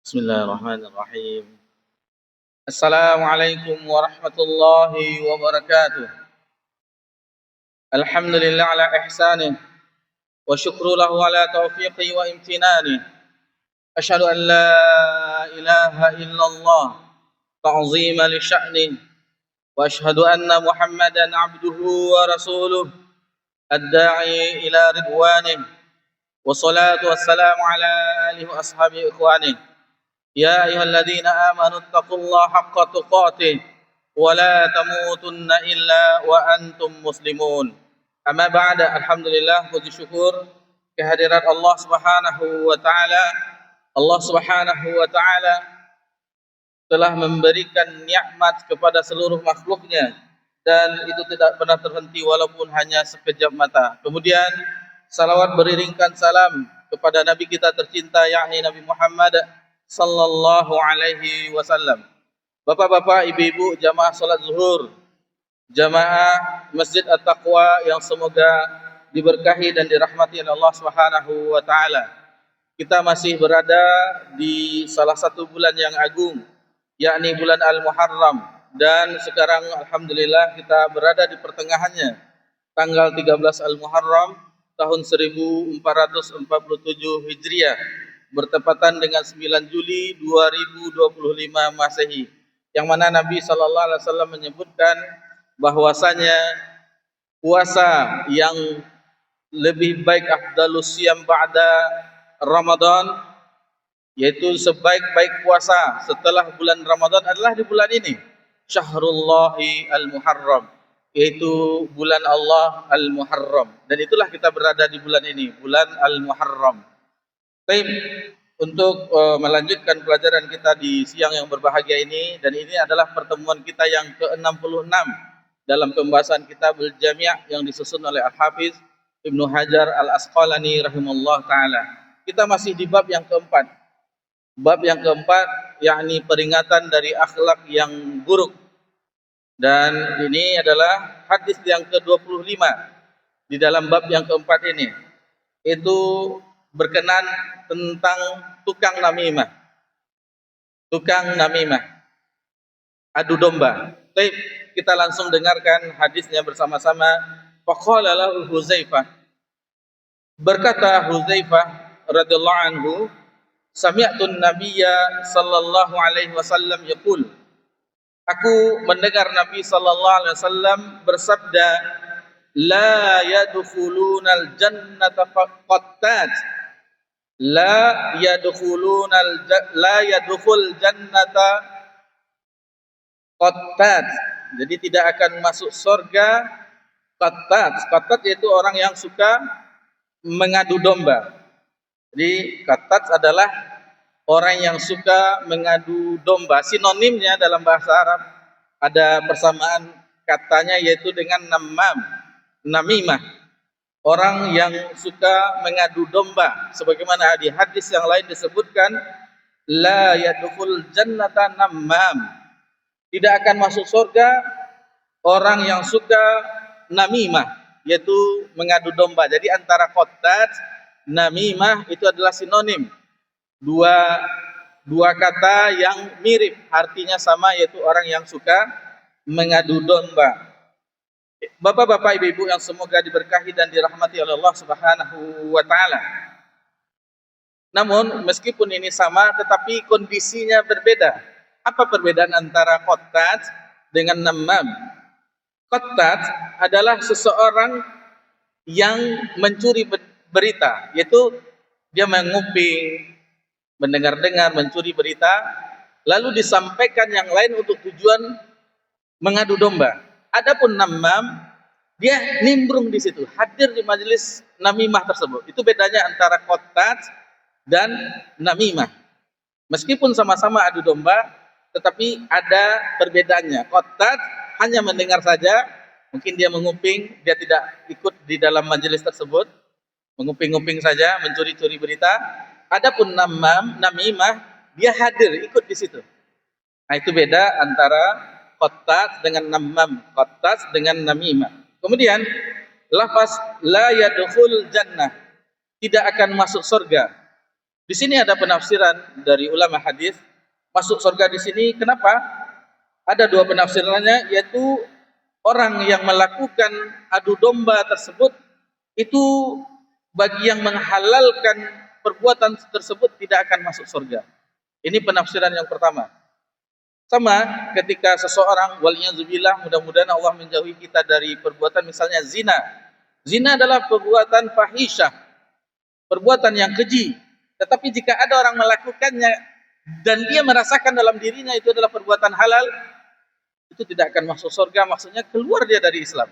بسم الله الرحمن الرحيم. السلام عليكم ورحمة الله وبركاته. الحمد لله على إحسانه وشكر له على توفيقه وامتنانه. أشهد أن لا إله إلا الله تعظيما لشأنه، وأشهد أن محمدا عبده ورسوله الداعي إلى رضوانه، والصلاة والسلام على آله وأصحابه إخوانه. يا أيها الذين آمنوا اتقوا الله حق تقاته ولا تموتن إلا وأنتم مسلمون. Amma ba'da, alhamdulillah, puji syukur kehadirat Allah Subhanahu wa taala. Allah Subhanahu wa taala telah memberikan nikmat kepada seluruh makhluknya dan itu tidak pernah terhenti walaupun hanya sekejap mata. Kemudian salawat beriringkan salam kepada Nabi kita tercinta, yakni Nabi Muhammad sallallahu alaihi wasallam. Bapak-bapak, ibu-ibu, jamaah salat zuhur, jamaah Masjid At-Taqwa yang semoga diberkahi dan dirahmati oleh Allah Subhanahu wa taala. Kita masih berada di salah satu bulan yang agung, yakni bulan Al-Muharram, dan sekarang alhamdulillah kita berada di pertengahannya. Tanggal 13 Al-Muharram tahun 1447 Hijriah, bertepatan dengan 9 Juli 2025 Masehi, yang mana Nabi sallallahu alaihi wasallam menyebutkan bahwasanya puasa yang lebih baik, afdalus siyam ba'da Ramadan, yaitu sebaik-baik puasa setelah bulan Ramadan adalah di bulan ini, Syahrullahi Al-Muharram, yaitu bulan Allah Al-Muharram, dan itulah kita berada di bulan ini, bulan Al-Muharram. Baik, untuk melanjutkan pelajaran kita di siang yang berbahagia ini, dan ini adalah pertemuan kita yang ke-66 dalam pembahasan Kitabul Jami' yang disusun oleh Al-Hafiz Ibnu Hajar Al-Asqalani rahimahullah ta'ala. Kita masih di bab yang keempat. Bab yang keempat, yakni peringatan dari akhlak yang buruk. Dan ini adalah hadis yang ke-25 di dalam bab yang keempat ini. Itu berkenan tentang tukang namimah. Tukang namimah, adu domba. Baik, kita langsung dengarkan hadisnya bersama-sama. Faqala lahu Huzaifah. Berkata Huzaifah radhiyallahu anhu, sami'tun nabiyya sallallahu alaihi wasallam yaqul. Aku mendengar Nabi sallallahu alaihi wasallam bersabda, la yadkhulunal jannata qattat. La yadkhul jannata qattat. Jadi tidak akan masuk surga qattat. Qattat yaitu orang yang suka mengadu domba. Jadi qattat adalah orang yang suka mengadu domba. Sinonimnya dalam bahasa Arab ada persamaan katanya, yaitu dengan namimah. Orang yang suka mengadu domba, sebagaimana di hadis yang lain disebutkan, la yadkhul jannata namam. Tidak akan masuk surga orang yang suka namimah, yaitu mengadu domba. Jadi antara qattat, namimah itu adalah sinonim. Dua kata yang mirip, artinya sama, yaitu orang yang suka mengadu domba. Bapak-bapak, ibu-ibu yang semoga diberkahi dan dirahmati oleh Allah Subhanahu wa taala. Namun meskipun ini sama, tetapi kondisinya berbeda. Apa perbedaan antara qattat dengan namam? Qattat adalah seseorang yang mencuri berita, yaitu dia menguping, mendengar-dengar, mencuri berita, lalu disampaikan yang lain untuk tujuan mengadu domba. Adapun namam, dia nimbrung di situ, hadir di majelis namimah tersebut. Itu bedanya antara qattat dan namimah. Meskipun sama-sama adu domba, tetapi ada perbedaannya. Qattat hanya mendengar saja, mungkin dia menguping, dia tidak ikut di dalam majelis tersebut, menguping-uping saja, mencuri-curi berita. Adapun namimah, dia hadir, ikut di situ. Nah, itu beda antara qattat dengan namam, qattat dengan namimah. Kemudian lafaz la yadkhul jannah, tidak akan masuk surga. Di sini ada penafsiran dari ulama hadis. Masuk surga di sini kenapa? Ada dua penafsirannya, yaitu orang yang melakukan adu domba tersebut itu bagi yang menghalalkan perbuatan tersebut tidak akan masuk surga. Ini penafsiran yang pertama. Sama ketika seseorang, waliyadzubillah, mudah-mudahan Allah menjauhi kita dari perbuatan misalnya zina. Zina adalah perbuatan fahisyah, perbuatan yang keji. Tetapi jika ada orang melakukannya dan dia merasakan dalam dirinya itu adalah perbuatan halal, itu tidak akan masuk surga, maksudnya keluar dia dari Islam.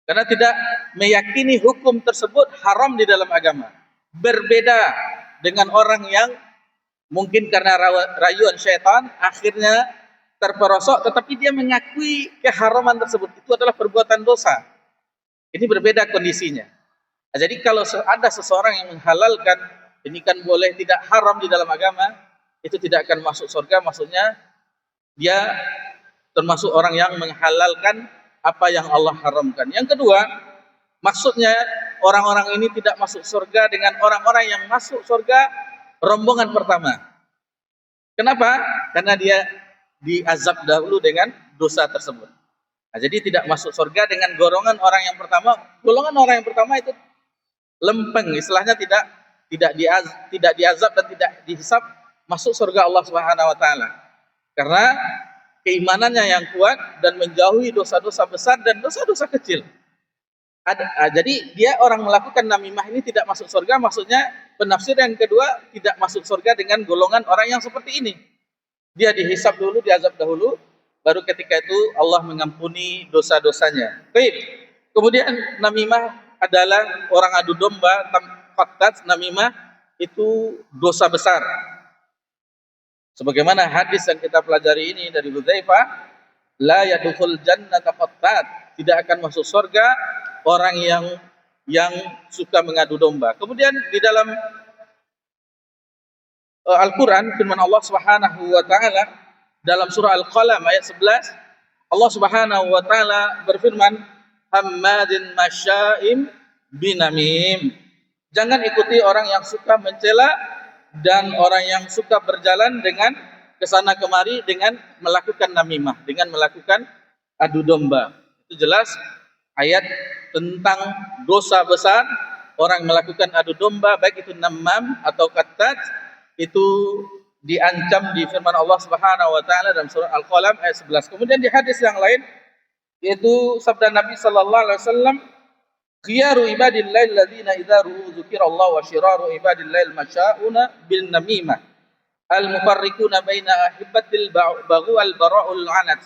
Karena tidak meyakini hukum tersebut haram di dalam agama. Berbeda dengan orang yang mungkin karena rayuan syaitan akhirnya terperosok, tetapi dia mengakui keharaman tersebut. Itu adalah perbuatan dosa. Ini berbeda kondisinya. Nah, jadi kalau ada seseorang yang menghalalkan, ini kan boleh tidak haram di dalam agama, itu tidak akan masuk surga, maksudnya dia termasuk orang yang menghalalkan apa yang Allah haramkan. Yang kedua, maksudnya orang-orang ini tidak masuk surga dengan orang-orang yang masuk surga rombongan pertama. Kenapa? Karena dia diazab dahulu dengan dosa tersebut. Nah, jadi tidak masuk surga dengan golongan orang yang pertama. Golongan orang yang pertama itu lempeng, istilahnya tidak diazab dan tidak dihisab, masuk surga Allah Subhanahu wa taala. Karena keimanannya yang kuat dan menjauhi dosa-dosa besar dan dosa-dosa kecil. Jadi dia orang melakukan namimah ini tidak masuk surga, maksudnya penafsiran yang kedua tidak masuk surga dengan golongan orang yang seperti ini. Dia dihisab dulu, diazab dahulu, baru ketika itu Allah mengampuni dosa-dosanya. Baik. Kemudian namimah adalah orang adu domba, qattat, namimah itu dosa besar. Sebagaimana hadis yang kita pelajari ini dari Hudzaifah, la yadkhul jannata qattat, tidak akan masuk surga orang yang suka mengadu domba. Kemudian di dalam Al-Quran, firman Allah Subhanahu wa taala dalam surah Al-Qalam ayat 11, Allah Subhanahu wa taala berfirman, hammadin masya'im binamim. Jangan ikuti orang yang suka mencela dan orang yang suka berjalan dengan kesana kemari dengan melakukan namimah, dengan melakukan adu domba. Itu jelas ayat tentang dosa besar orang melakukan adu domba, baik itu namam atau qattat, itu diancam di firman Allah Subhanahu wa taala dalam surah Al-Qalam ayat 11. Kemudian di hadis yang lain yaitu sabda Nabi sallallahu alaihi wasallam, khiyaru ibadillahi alladzina idza ru'u dzikrallahu wa syiraru ibadillahi al-masyauna bil namimah al-mufarriquna baina ahibbatil baghu al-bara'ul anat.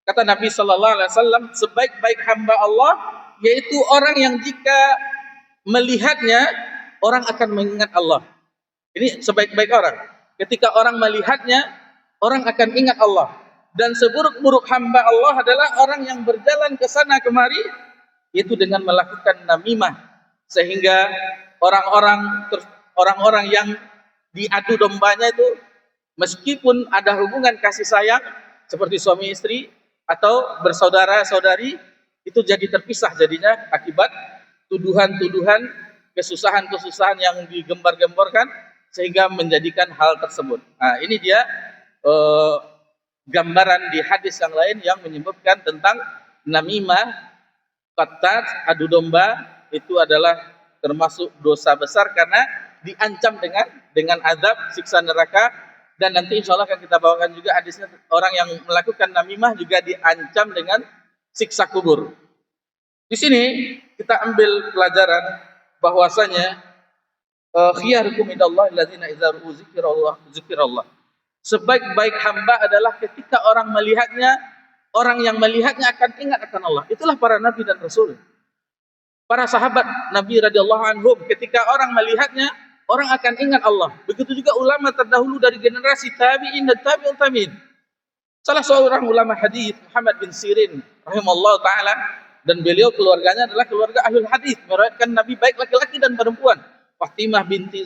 Kata Nabi sallallahu alaihi wasallam, sebaik-baik hamba Allah yaitu orang yang jika melihatnya orang akan mengingat Allah. Ini sebaik-baik orang. Ketika orang melihatnya, orang akan ingat Allah. Dan seburuk-buruk hamba Allah adalah orang yang berjalan ke sana kemari, itu dengan melakukan namimah. Sehingga orang-orang yang diadu dombanya itu, meskipun ada hubungan kasih sayang, seperti suami istri, atau bersaudara-saudari, itu jadi terpisah jadinya akibat tuduhan-tuduhan, kesusahan-kesusahan yang digembar-gemborkan, sehingga menjadikan hal tersebut. Nah, ini dia gambaran di hadis yang lain yang menyebutkan tentang namimah, qattat, adu domba, itu adalah termasuk dosa besar karena diancam dengan azab siksa neraka. Dan nanti insya Allah akan kita bawakan juga hadisnya, orang yang melakukan namimah juga diancam dengan siksa kubur. Di sini kita ambil pelajaran bahwasanya khiyarukum indallahi alladzina idza ru'u dzikrallah. Sebaik-baik hamba adalah ketika orang melihatnya, orang yang melihatnya akan ingat akan Allah. Itulah para nabi dan rasul. Para sahabat Nabi radhiyallahu anhum, ketika orang melihatnya, orang akan ingat Allah. Begitu juga ulama terdahulu dari generasi tabi'in dan tabi'ut tabi'in. Salah seorang ulama hadis, Muhammad bin Sirin rahimallahu taala, dan beliau keluarganya adalah keluarga ahlul hadis, meriwayatkan Nabi baik laki-laki dan perempuan. Fatimah binti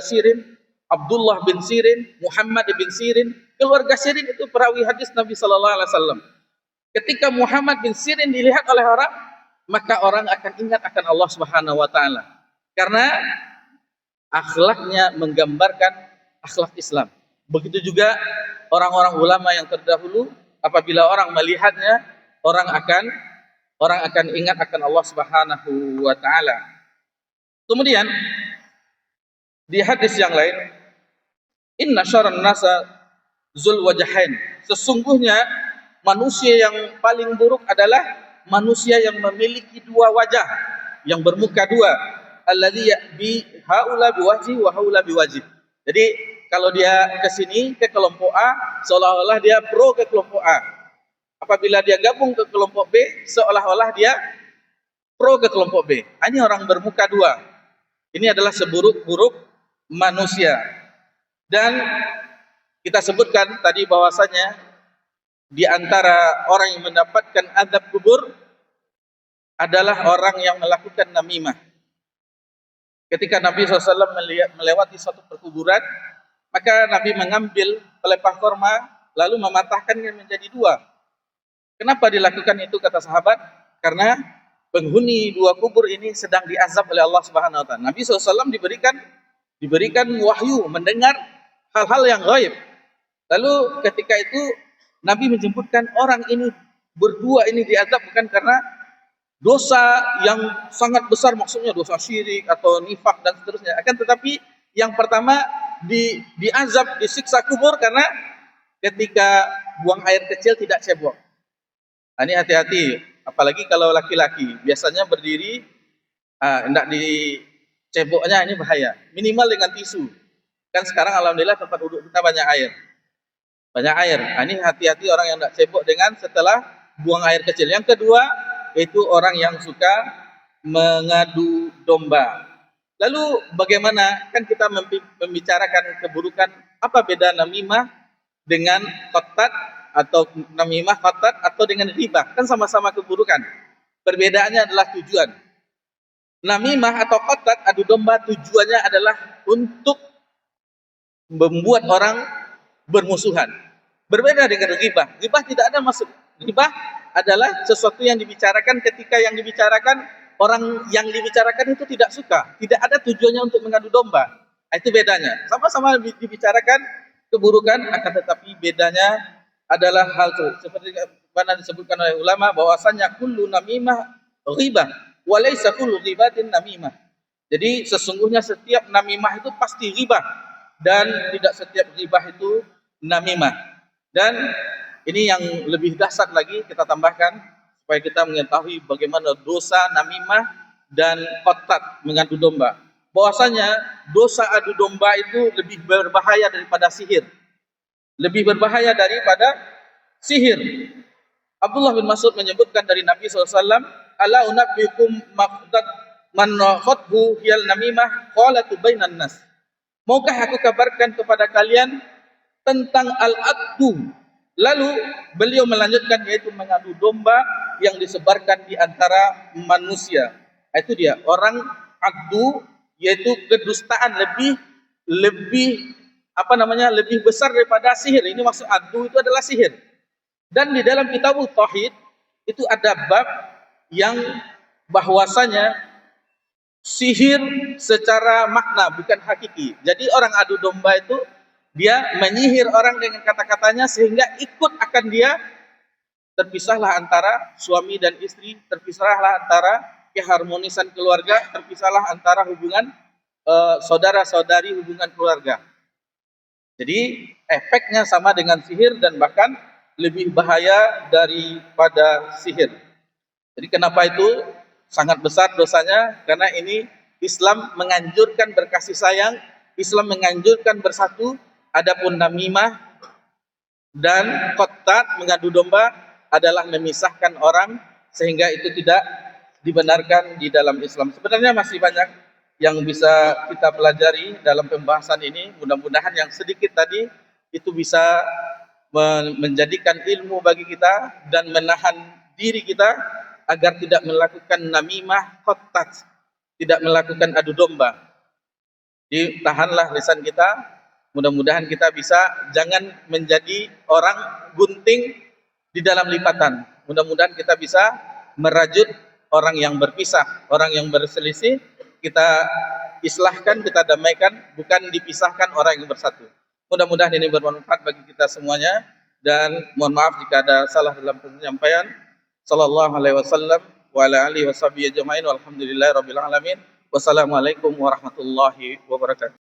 Sirin, Abdullah bin Sirin, Muhammad bin Sirin, keluarga Sirin itu perawi hadis Nabi sallallahu alaihi wasallam. Ketika Muhammad bin Sirin dilihat oleh orang, maka orang akan ingat akan Allah Subhanahu wa taala. Karena akhlaknya menggambarkan akhlak Islam. Begitu juga orang-orang ulama yang terdahulu, apabila orang melihatnya, orang akan ingat akan Allah Subhanahu wa taala. Kemudian di hadis yang lain, inna syarran nasa zul wajahain. Sesungguhnya manusia yang paling buruk adalah manusia yang memiliki dua wajah, yang bermuka dua. Alladzi bi haula biwajhi wa haula biwajhi. Jadi kalau dia ke sini ke kelompok A, seolah-olah dia pro ke kelompok A. Apabila dia gabung ke kelompok B, seolah-olah dia pro ke kelompok B. Ini orang bermuka dua. Ini adalah seburuk-buruk manusia. Dan kita sebutkan tadi bahwasanya di antara orang yang mendapatkan azab kubur adalah orang yang melakukan namimah. Ketika Nabi SAW melewati suatu perkuburan, maka Nabi mengambil pelepah korma lalu mematahkannya menjadi dua. Kenapa dilakukan itu kata sahabat? Karena penghuni dua kubur ini sedang diazab oleh Allah Subhanahu wa taala. Nabi SAW diberikan wahyu mendengar hal-hal yang gaib. Lalu ketika itu Nabi menjemputkan orang ini berdua ini diazab bukan karena dosa yang sangat besar, maksudnya dosa syirik atau nifak dan seterusnya. Akan tetapi yang pertama diazab, disiksa kubur karena ketika buang air kecil tidak cebok. Ini hati-hati, apalagi kalau laki-laki biasanya berdiri, hendak diceboknya ini bahaya. Minimal dengan tisu. Kan sekarang alhamdulillah tempat duduk kita banyak air. Ini hati-hati orang yang hendak cebok dengan setelah buang air kecil. Yang kedua, yaitu orang yang suka mengadu domba. Lalu bagaimana, kan kita membicarakan keburukan, apa beda namimah dengan qattat atau namimah qattat atau dengan ghibah? Kan sama-sama keburukan. Perbedaannya adalah tujuan. Namimah atau qattat, adu domba, tujuannya adalah untuk membuat orang bermusuhan. Berbeda dengan ghibah. Ghibah tidak ada maksud. Ghibah adalah sesuatu yang dibicarakan ketika yang dibicarakan orang yang dibicarakan itu tidak suka, tidak ada tujuannya untuk mengadu domba. Itu bedanya. Sama-sama dibicarakan keburukan, akan tetapi bedanya adalah hal itu. Seperti mana disebutkan oleh ulama bahwasanya kullu namimah ghibah wa laisa kullu ghibatin namimah. Jadi sesungguhnya setiap namimah itu pasti ghibah dan tidak setiap ghibah itu namimah. Dan ini yang lebih dahsyat lagi kita tambahkan supaya kita mengetahui bagaimana dosa namimah dan qattat mengadu domba. Bahwasanya dosa adu domba itu lebih berbahaya daripada sihir. Lebih berbahaya daripada sihir. Abdullah bin Mas'ud menyebutkan dari Nabi SAW, ala unabbiukum maqtat man khatbu hiyal namimah qalatu bainan nas. Maukah aku kabarkan kepada kalian tentang al-addu? Lalu beliau melanjutkan, yaitu mengadu domba yang disebarkan di antara manusia. Itu dia, orang addu, yaitu kedustaan lebih besar daripada sihir. Ini maksud addu itu adalah sihir. Dan di dalam kitab Tauhid itu ada bab yang bahwasanya sihir secara makna bukan hakiki. Jadi orang adu domba itu dia menyihir orang dengan kata-katanya sehingga ikut akan dia. Terpisahlah antara suami dan istri, terpisahlah antara keharmonisan keluarga, terpisahlah antara hubungan saudara-saudari, hubungan keluarga. Jadi efeknya sama dengan sihir dan bahkan lebih bahaya daripada sihir. Jadi kenapa itu sangat besar dosanya? Karena ini Islam menganjurkan berkasih sayang, Islam menganjurkan bersatu. Adapun namimah dan qattat mengadu domba adalah memisahkan orang sehingga itu tidak dibenarkan di dalam Islam. Sebenarnya masih banyak yang bisa kita pelajari dalam pembahasan ini. Mudah-mudahan yang sedikit tadi itu bisa menjadikan ilmu bagi kita dan menahan diri kita agar tidak melakukan namimah qattat, tidak melakukan adu domba. Ditahanlah lisan kita. Mudah-mudahan kita bisa jangan menjadi orang gunting di dalam lipatan. Mudah-mudahan kita bisa merajut orang yang berpisah, orang yang berselisih. Kita islahkan, kita damaikan, bukan dipisahkan orang yang bersatu. Mudah-mudahan ini bermanfaat bagi kita semuanya, dan mohon maaf jika ada salah dalam penyampaian. Sallallahu alaihi wasallam wa ala alihi washabihi ajmain walhamdulillahi rabbil alamin. Wassalamualaikum warahmatullahi wabarakatuh.